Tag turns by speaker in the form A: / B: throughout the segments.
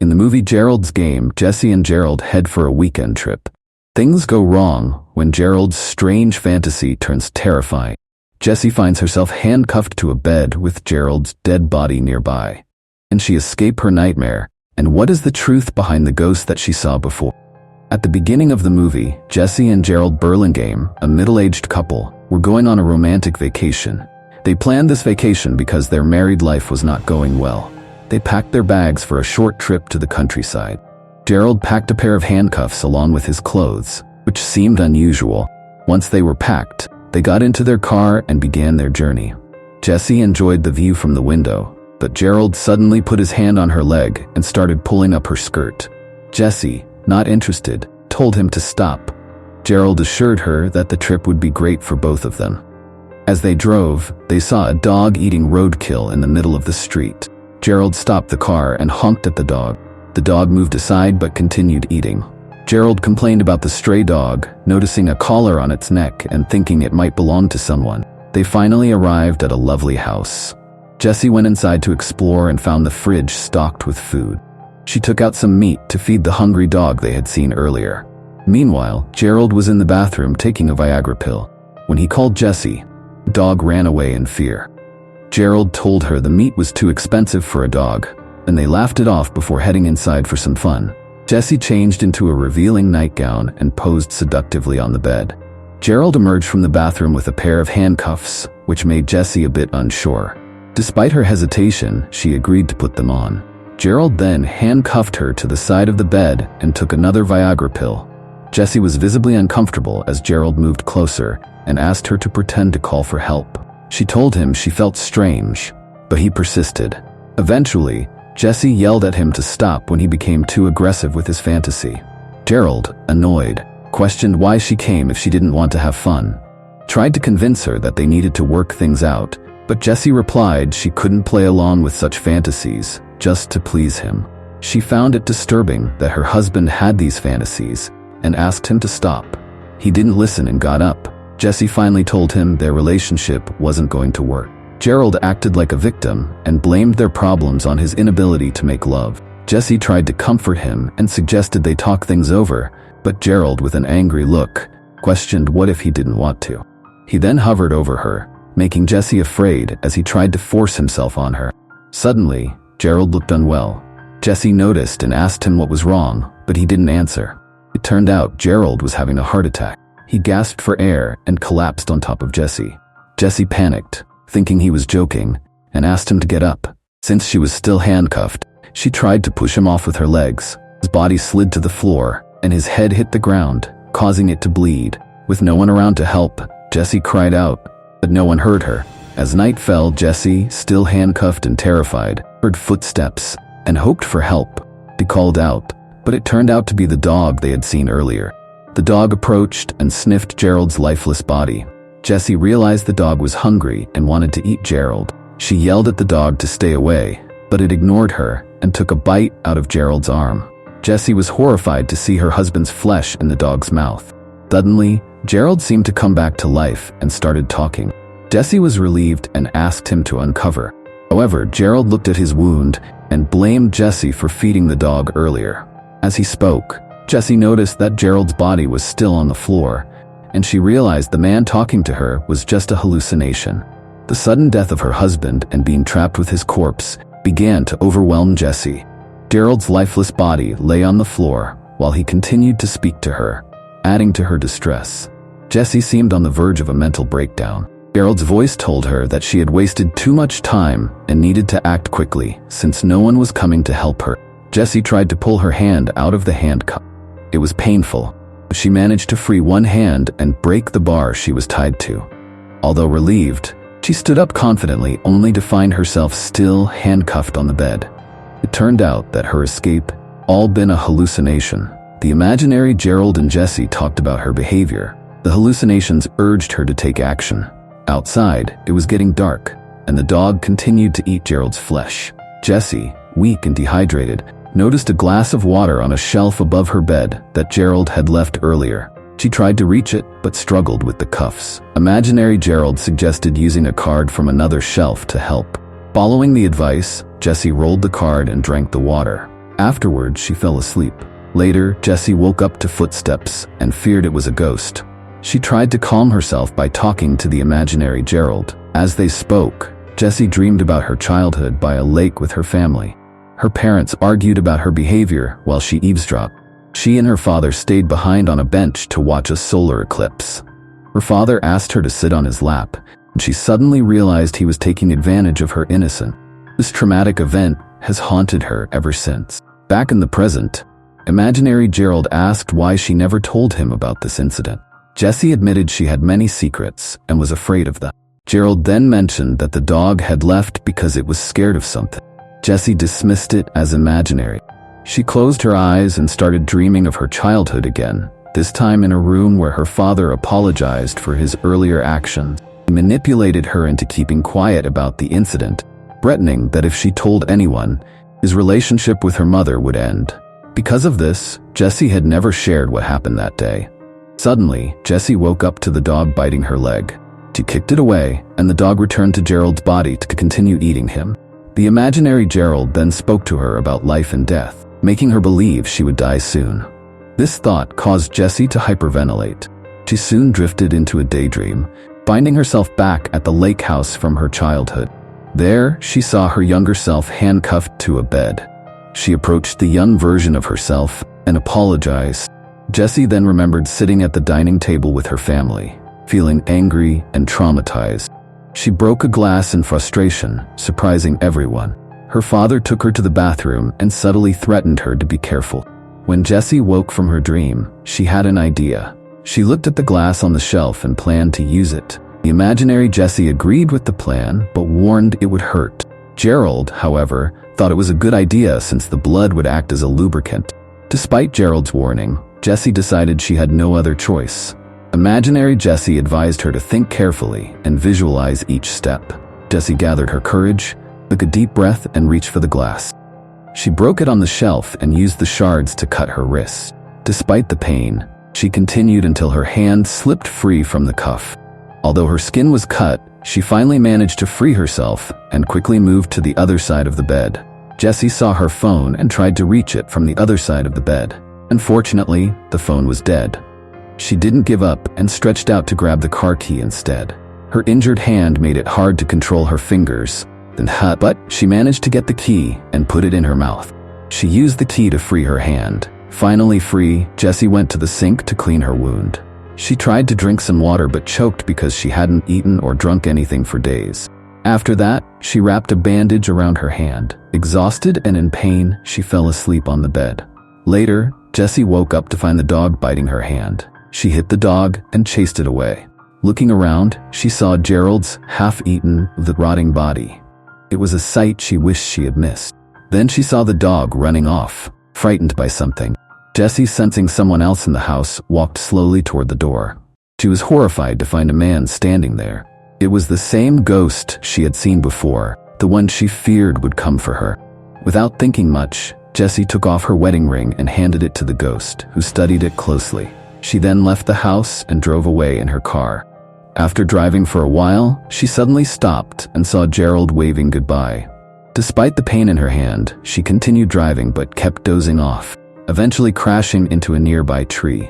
A: In the movie Gerald's Game, Jesse and Gerald head for a weekend trip. Things go wrong when Gerald's strange fantasy turns terrifying. Jesse finds herself handcuffed to a bed with Gerald's dead body nearby. Can she escape her nightmare? And what is the truth behind the ghost that she saw before? At the beginning of the movie, Jesse and Gerald Burlingame, a middle-aged couple, were going on a romantic vacation. They planned this vacation because their married life was not going well. They packed their bags for a short trip to the countryside. Gerald packed a pair of handcuffs along with his clothes, which seemed unusual. Once they were packed, they got into their car and began their journey. Jesse enjoyed the view from the window, but Gerald suddenly put his hand on her leg and started pulling up her skirt. Jesse, not interested, told him to stop. Gerald assured her that the trip would be great for both of them. As they drove, they saw a dog eating roadkill in the middle of the street. Gerald stopped the car and honked at the dog. The dog moved aside but continued eating. Gerald complained about the stray dog, noticing a collar on its neck and thinking it might belong to someone. They finally arrived at a lovely house. Jesse went inside to explore and found the fridge stocked with food. She took out some meat to feed the hungry dog they had seen earlier. Meanwhile, Gerald was in the bathroom taking a Viagra pill. When he called Jesse, the dog ran away in fear. Gerald told her the meat was too expensive for a dog, and they laughed it off before heading inside for some fun. Jesse changed into a revealing nightgown and posed seductively on the bed. Gerald emerged from the bathroom with a pair of handcuffs, which made Jesse a bit unsure. Despite her hesitation, she agreed to put them on. Gerald then handcuffed her to the side of the bed and took another Viagra pill. Jesse was visibly uncomfortable as Gerald moved closer and asked her to pretend to call for help. She told him she felt strange, but he persisted. Eventually, Jesse yelled at him to stop when he became too aggressive with his fantasy. Gerald, annoyed, questioned why she came if she didn't want to have fun. Tried to convince her that they needed to work things out, but Jesse replied she couldn't play along with such fantasies just to please him. She found it disturbing that her husband had these fantasies and asked him to stop. He didn't listen and got up. Jesse finally told him their relationship wasn't going to work. Gerald acted like a victim and blamed their problems on his inability to make love. Jesse tried to comfort him and suggested they talk things over, but Gerald, with an angry look, questioned what if he didn't want to. He then hovered over her, making Jesse afraid as he tried to force himself on her. Suddenly, Gerald looked unwell. Jesse noticed and asked him what was wrong, but he didn't answer. It turned out Gerald was having a heart attack. He gasped for air and collapsed on top of Jesse. Jesse panicked, thinking he was joking, and asked him to get up. Since she was still handcuffed, she tried to push him off with her legs. His body slid to the floor, and his head hit the ground, causing it to bleed. With no one around to help, Jesse cried out, but no one heard her. As night fell, Jesse, still handcuffed and terrified, heard footsteps and hoped for help. He called out, but it turned out to be the dog they had seen earlier. The dog approached and sniffed Gerald's lifeless body. Jesse realized the dog was hungry and wanted to eat Gerald. She yelled at the dog to stay away, but it ignored her and took a bite out of Gerald's arm. Jesse was horrified to see her husband's flesh in the dog's mouth. Suddenly, Gerald seemed to come back to life and started talking. Jesse was relieved and asked him to uncover. However, Gerald looked at his wound and blamed Jesse for feeding the dog earlier. As he spoke, Jesse noticed that Gerald's body was still on the floor, and she realized the man talking to her was just a hallucination. The sudden death of her husband and being trapped with his corpse began to overwhelm Jesse. Gerald's lifeless body lay on the floor while he continued to speak to her, adding to her distress. Jesse seemed on the verge of a mental breakdown. Gerald's voice told her that she had wasted too much time and needed to act quickly since no one was coming to help her. Jesse tried to pull her hand out of the handcuff. It was painful, but she managed to free one hand and break the bar she was tied to. Although relieved, she stood up confidently only to find herself still handcuffed on the bed. It turned out that her escape all been a hallucination. The imaginary Gerald and Jesse talked about her behavior. The hallucinations urged her to take action. Outside, it was getting dark, and the dog continued to eat Gerald's flesh. Jesse, weak and dehydrated, noticed a glass of water on a shelf above her bed that Gerald had left earlier. She tried to reach it, but struggled with the cuffs. Imaginary Gerald suggested using a card from another shelf to help. Following the advice, Jesse rolled the card and drank the water. Afterward, she fell asleep. Later, Jessie woke up to footsteps and feared it was a ghost. She tried to calm herself by talking to the imaginary Gerald. As they spoke, Jessie dreamed about her childhood by a lake with her family. Her parents argued about her behavior while she eavesdropped. She and her father stayed behind on a bench to watch a solar eclipse. Her father asked her to sit on his lap, and she suddenly realized he was taking advantage of her innocence. This traumatic event has haunted her ever since. Back in the present, imaginary Gerald asked why she never told him about this incident. Jessie admitted she had many secrets and was afraid of them. Gerald then mentioned that the dog had left because it was scared of something. Jessie dismissed it as imaginary. She closed her eyes and started dreaming of her childhood again, this time in a room where her father apologized for his earlier actions. He manipulated her into keeping quiet about the incident, threatening that if she told anyone, his relationship with her mother would end. Because of this, Jessie had never shared what happened that day. Suddenly, Jessie woke up to the dog biting her leg. She kicked it away, and the dog returned to Gerald's body to continue eating him. The imaginary Gerald then spoke to her about life and death, making her believe she would die soon. This thought caused Jessie to hyperventilate. She soon drifted into a daydream, finding herself back at the lake house from her childhood. There, she saw her younger self handcuffed to a bed. She approached the young version of herself and apologized. Jessie then remembered sitting at the dining table with her family, feeling angry and traumatized. She broke a glass in frustration, surprising everyone. Her father took her to the bathroom and subtly threatened her to be careful. When Jessie woke from her dream, she had an idea. She looked at the glass on the shelf and planned to use it. The imaginary Jessie agreed with the plan, but warned it would hurt. Gerald, however, thought it was a good idea since the blood would act as a lubricant. Despite Gerald's warning, Jessie decided she had no other choice. Imaginary Jessie advised her to think carefully and visualize each step. Jessie gathered her courage, took a deep breath, and reached for the glass. She broke it on the shelf and used the shards to cut her wrists. Despite the pain, she continued until her hand slipped free from the cuff. Although her skin was cut, she finally managed to free herself and quickly moved to the other side of the bed. Jessie saw her phone and tried to reach it from the other side of the bed. Unfortunately, the phone was dead. She didn't give up and stretched out to grab the car key instead. Her injured hand made it hard to control her fingers, but she managed to get the key and put it in her mouth. She used the key to free her hand. Finally free, Jessie went to the sink to clean her wound. She tried to drink some water but choked because she hadn't eaten or drunk anything for days. After that, she wrapped a bandage around her hand. Exhausted and in pain, she fell asleep on the bed. Later, Jessie woke up to find the dog biting her hand. She hit the dog and chased it away. Looking around, she saw Gerald's half-eaten, rotting body. It was a sight she wished she had missed. Then she saw the dog running off, frightened by something. Jessie, sensing someone else in the house, walked slowly toward the door. She was horrified to find a man standing there. It was the same ghost she had seen before, the one she feared would come for her. Without thinking much, Jessie took off her wedding ring and handed it to the ghost, who studied it closely. She then left the house and drove away in her car. After driving for a while, she suddenly stopped and saw Gerald waving goodbye. Despite the pain in her hand, she continued driving but kept dozing off, eventually crashing into a nearby tree.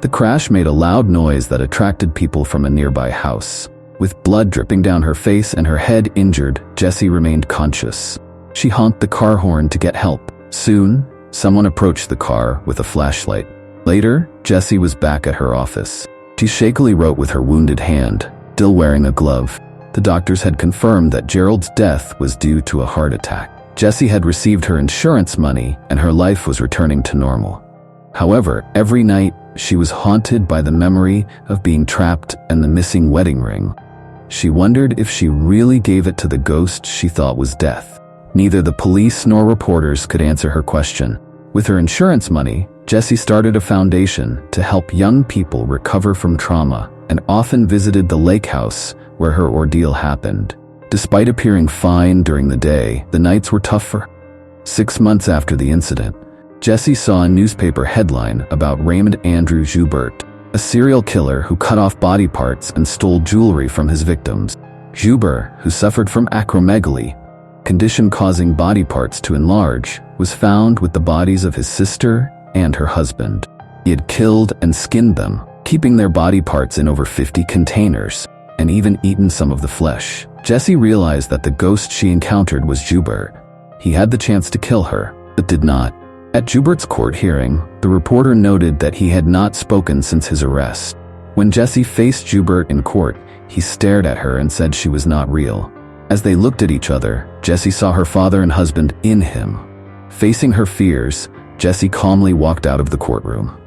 A: The crash made a loud noise that attracted people from a nearby house. With blood dripping down her face and her head injured, Jessie remained conscious. She honked the car horn to get help. Soon, someone approached the car with a flashlight. Later, Jessie was back at her office. She shakily wrote with her wounded hand, still wearing a glove. The doctors had confirmed that Gerald's death was due to a heart attack. Jessie had received her insurance money and her life was returning to normal. However, every night, she was haunted by the memory of being trapped and the missing wedding ring. She wondered if she really gave it to the ghost she thought was death. Neither the police nor reporters could answer her question. With her insurance money, Jessie started a foundation to help young people recover from trauma and often visited the lake house where her ordeal happened. Despite appearing fine during the day, the nights were tough for her. 6 months after the incident, Jessie saw a newspaper headline about Raymond Andrew Joubert, a serial killer who cut off body parts and stole jewelry from his victims. Joubert, who suffered from acromegaly, condition causing body parts to enlarge, was found with the bodies of his sister and her husband. He had killed and skinned them, keeping their body parts in over 50 containers, and even eaten some of the flesh. Jessie realized that the ghost she encountered was Joubert. He had the chance to kill her, but did not. At Joubert's court hearing, the reporter noted that he had not spoken since his arrest. When Jessie faced Joubert in court, he stared at her and said she was not real. As they looked at each other, Jessie saw her father and husband in him. Facing her fears, Jessie calmly walked out of the courtroom.